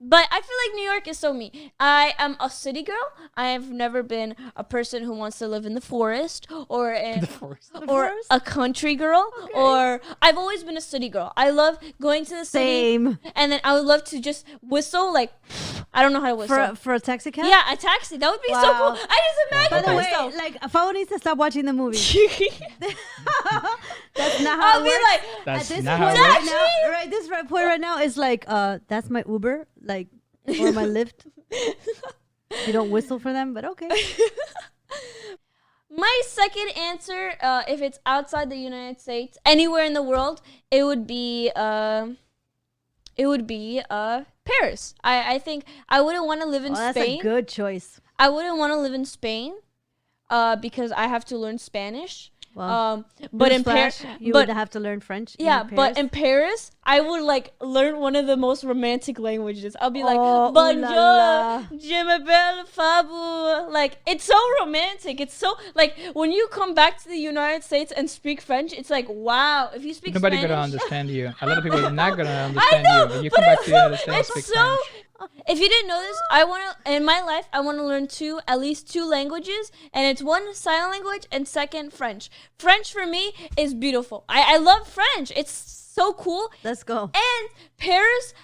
But I feel like New York is so me. I am a city girl. I have never been a person who wants to live in the forest or in The forest. or forest? a country girl, or I've always been a city girl. I love going to the city, Same. and then I would love to just whistle like I don't know how to whistle. For a taxi cab? Yeah, a taxi. That would be so Wow. cool. I just By imagine the way, myself. like, Fabo needs to stop watching the movie. That's not how I'll it be works. like, That's At this not point how it right works. now, right? This point right now is like, that's my Uber, like, or my Lyft. You don't whistle for them, but okay. my second answer, if it's outside the United States, anywhere in the world, it would be Paris. I think I wouldn't want to live in Oh, that's Spain. a good choice. I wouldn't want to live in Spain, because I have to learn Spanish. Well, But in Paris, Newsflash, you but would have to learn French. yeah, in but Paris. in Paris, I would like learn one of the most romantic languages. I'll be like, Oh, ooh la bonjour, la. je m'appelle Fabu. Like, it's so romantic. It's so, like, when you come back to the United States and speak French, it's like, wow. If you speak Nobody Spanish. gonna understand you. A lot of people are not gonna I understand know, you. When you but come back to the United it's States, so, speak it's so. Spanish. If you didn't know this, in my life, I want to learn at least two languages, and it's one sign language and second French. French for me is beautiful. I love French. It's so cool. Let's go. And Paris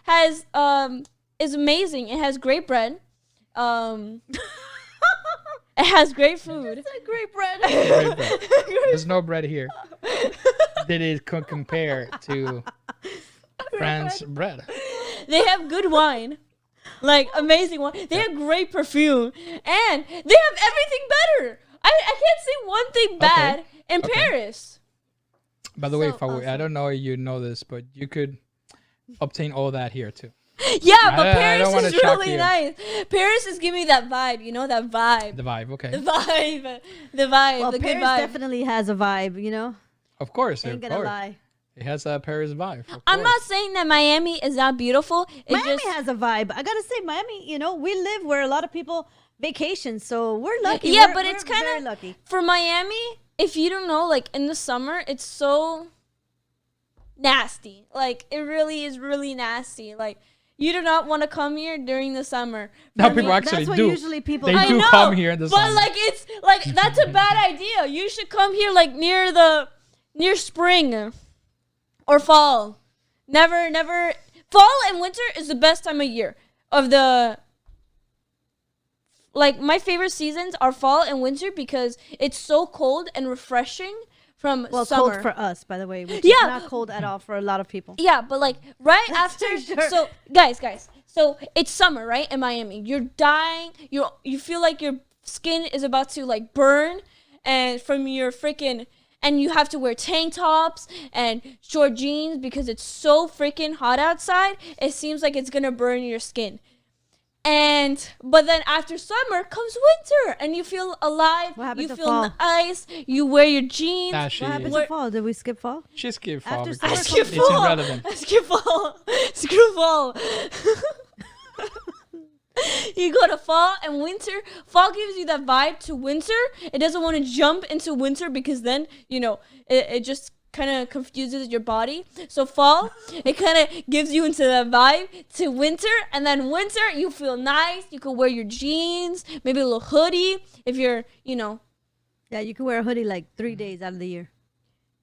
is amazing. It has great bread. It has great food. It's a great bread. Great bread. There's no bread here that it could compare to France bread. They have good wine. Like amazing wine. They have great perfume. And they have everything better. I can't say one thing bad in Okay. Paris. By the way, So Fabu, I awesome. don't know if you know this, but you could obtain all that here too. Yeah, but I Paris don't wanna is shock really you. nice. Paris is giving me that vibe, you know, that vibe. The vibe, okay. The vibe. The vibe. Well, the good Paris vibe. definitely has a vibe, you know? Of course, Ain't of gonna course. lie. It has a Paris vibe. Of I'm not course. saying that Miami is not beautiful. It Miami just has a vibe. I gotta say, Miami, you know, we live where a lot of people vacation, so we're lucky. Yeah, We're- but we're it's kind very of lucky. for Miami. If you don't know, like in the summer, it's so nasty. Like it really is really nasty. Like you do not want to come here during the summer. Now For people me- actually That's what do. usually people They do. I do know, come here in the but summer. like it's like that's a bad idea. You should come here like near spring or fall. Never. Fall and winter is the best time of year of the. Like my favorite seasons are fall and winter because it's so cold and refreshing from Well, summer. cold for us, by the way, which Yeah. is not cold at all for a lot of people. Yeah, but like right after, for sure. so guys, so it's summer, right? In Miami, you're dying. You feel like your skin is about to like burn, and from your freaking, and you have to wear tank tops and short jeans because it's so freaking hot outside. It seems like it's gonna burn your skin. But then after summer comes winter, and you feel alive. What happened You to feel fall? nice. You wear your jeans. Nah, she What happened is. to fall? Did we skip fall? She skipped fall After because summer Skip it's fall. irrelevant. Skip fall. Screw fall. You go to fall and winter. Fall gives you that vibe to winter. It doesn't want to jump into winter because then, it just kind of confuses your body. So fall, it kind of gives you into that vibe to winter, and then winter, you feel nice. You can wear your jeans, maybe a little hoodie if you're, Yeah, you can wear a hoodie like 3 days out of the year.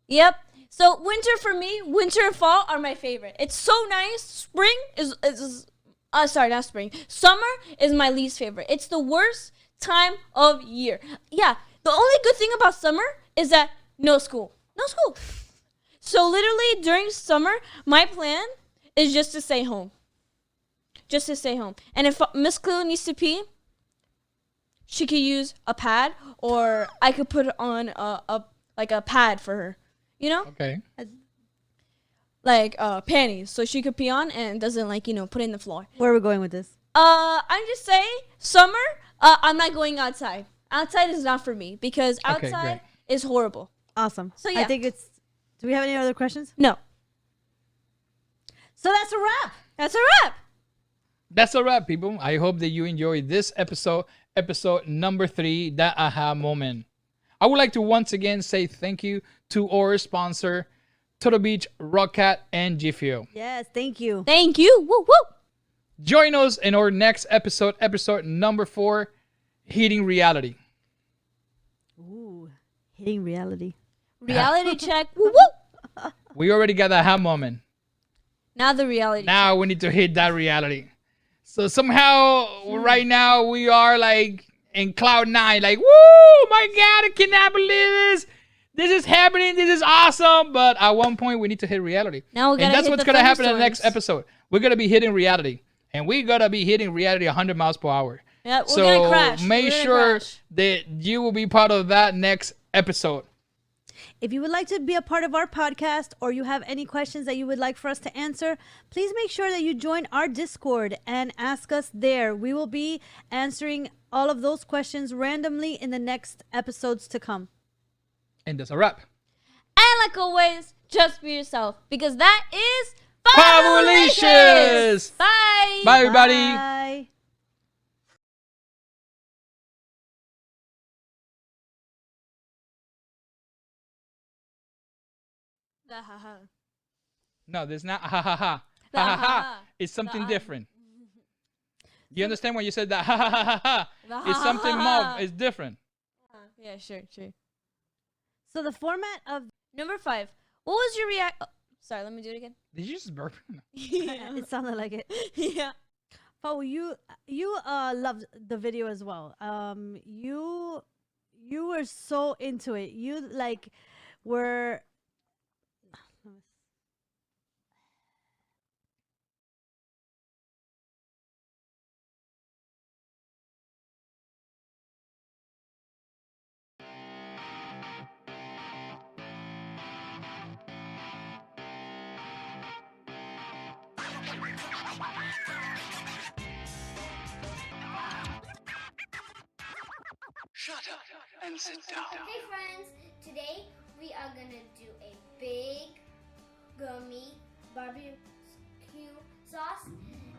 Yep. So winter for me, winter and fall are my favorite. It's so nice. Spring is sorry, not spring. Summer is my least favorite. It's the worst time of year. Yeah, the only good thing about summer is that no school. No school. So literally during summer, my plan is just to stay home. Just to stay home. And if Miss Clue needs to pee, she could use a pad, or I could put on a pad for her. Okay. Like panties, so she could pee on and doesn't put it in the floor. Where are we going with this? I'm just saying, summer, I'm not going outside. Outside is not for me because outside is horrible. Awesome. So, yeah. I think it's... Do we have any other questions? No. So that's a wrap. That's a wrap. That's a wrap, people. I hope that you enjoyed this episode number 3, that aha moment. I would like to once again say thank you to our sponsor, Turtle Beach, Rockcat, and GFO. Yes, thank you. Thank you. Woo woo. Join us in our next episode number 4, Hitting Reality. Ooh, hitting reality. Reality check. Woo woo. We already got the aha moment. Now the reality. Now we need to hit that reality. So somehow right now we are like in cloud 9, like, woo, my God, I cannot believe this. This is happening. This is awesome. But at one point we need to hit reality. Now we gotta and that's hit what's the going to happen in the next thunderstorms. episode. We're going to be hitting reality. And we got to be hitting reality 100 miles per hour. Yeah, we're So gonna crash. make We're gonna sure crash. that you will be part of that next episode. If you would like to be a part of our podcast, or you have any questions that you would like for us to answer, please make sure that you join our Discord and ask us there. We will be answering all of those questions randomly in the next episodes to come. And that's a wrap. And like always, just be yourself, because that is Fabulicious! Bye. Bye, everybody. Bye. No, there's not ha ha ha. Ha ha ha. It's something The- different. You understand when you said that ha ha ha ha ha? It's something more. It's different. Yeah, sure. So the format of Number 5. What was your react? Oh, sorry, let me do it again. Did you just burp? Yeah. it sounded like it. Yeah. Oh, you loved the video as well. You were so into it. You like were. Shut up and sit down. Hey friends, today we are gonna do a big gummy barbecue sauce.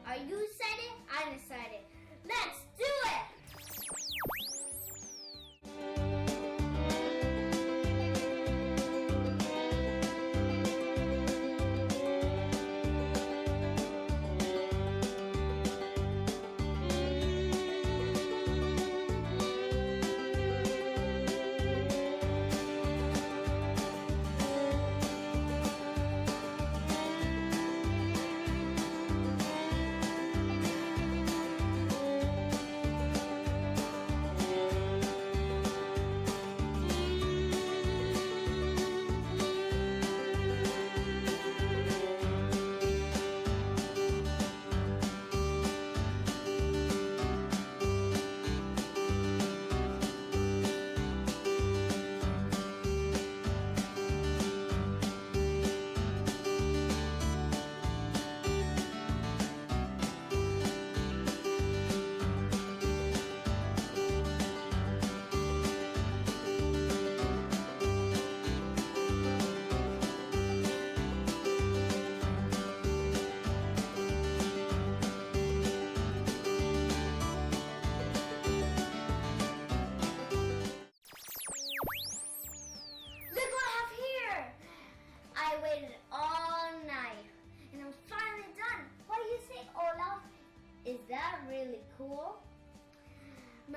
Are you excited? I'm excited. Let's do it!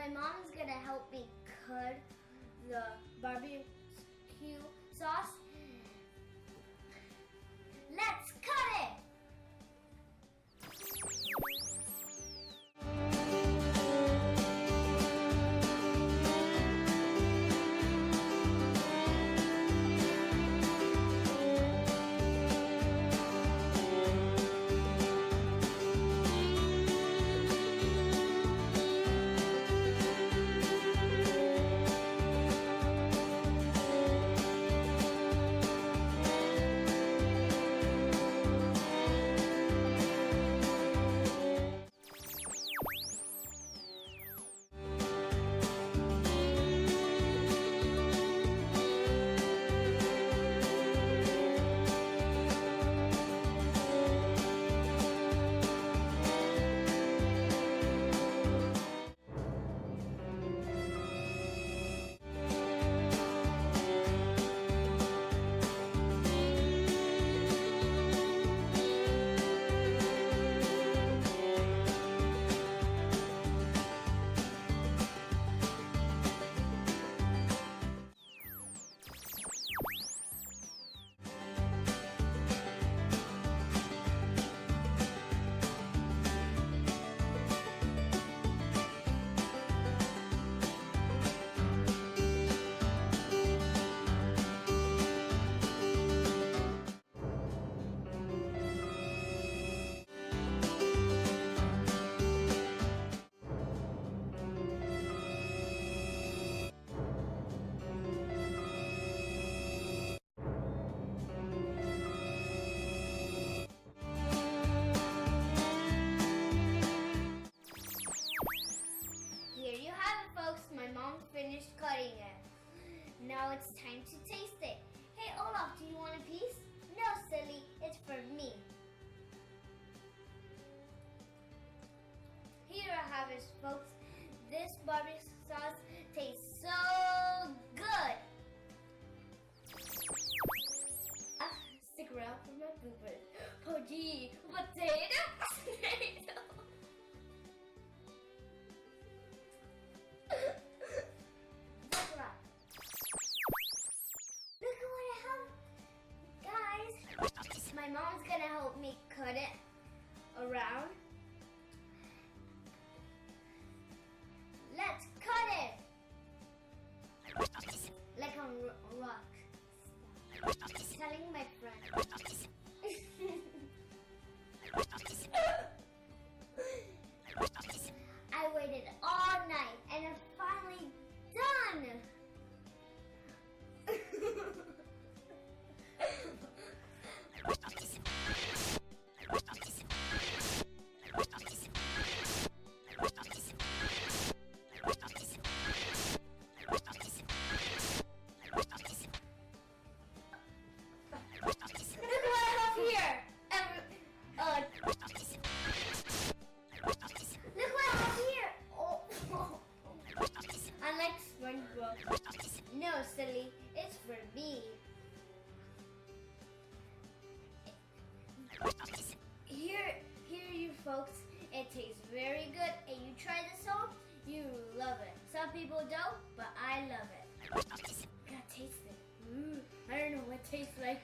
my mom's gonna help me cut the barbecue sauce. Let's cut it! Here you have it, folks. My mom finished cutting it. Now it's time to taste it. Hey, Olaf, do you want a piece? No, silly. It's for me. Here I have it, folks. This barbecue sauce tastes so good. Stick around for my bloopers. Oh, gee. Potato. That's right. Look at what I have, guys. My mom's gonna help me cut it around. Let's cut it like a rock. Telling my friend. I waited all night and it's finally done. Look what I have here. Look what I have here. Oh. Unlike SpongeBob. No, silly. It's for me. Here, you folks. It tastes very good, and you try this home, you love it. Some people don't, but I love it. Gotta taste it. I don't know what it tastes like.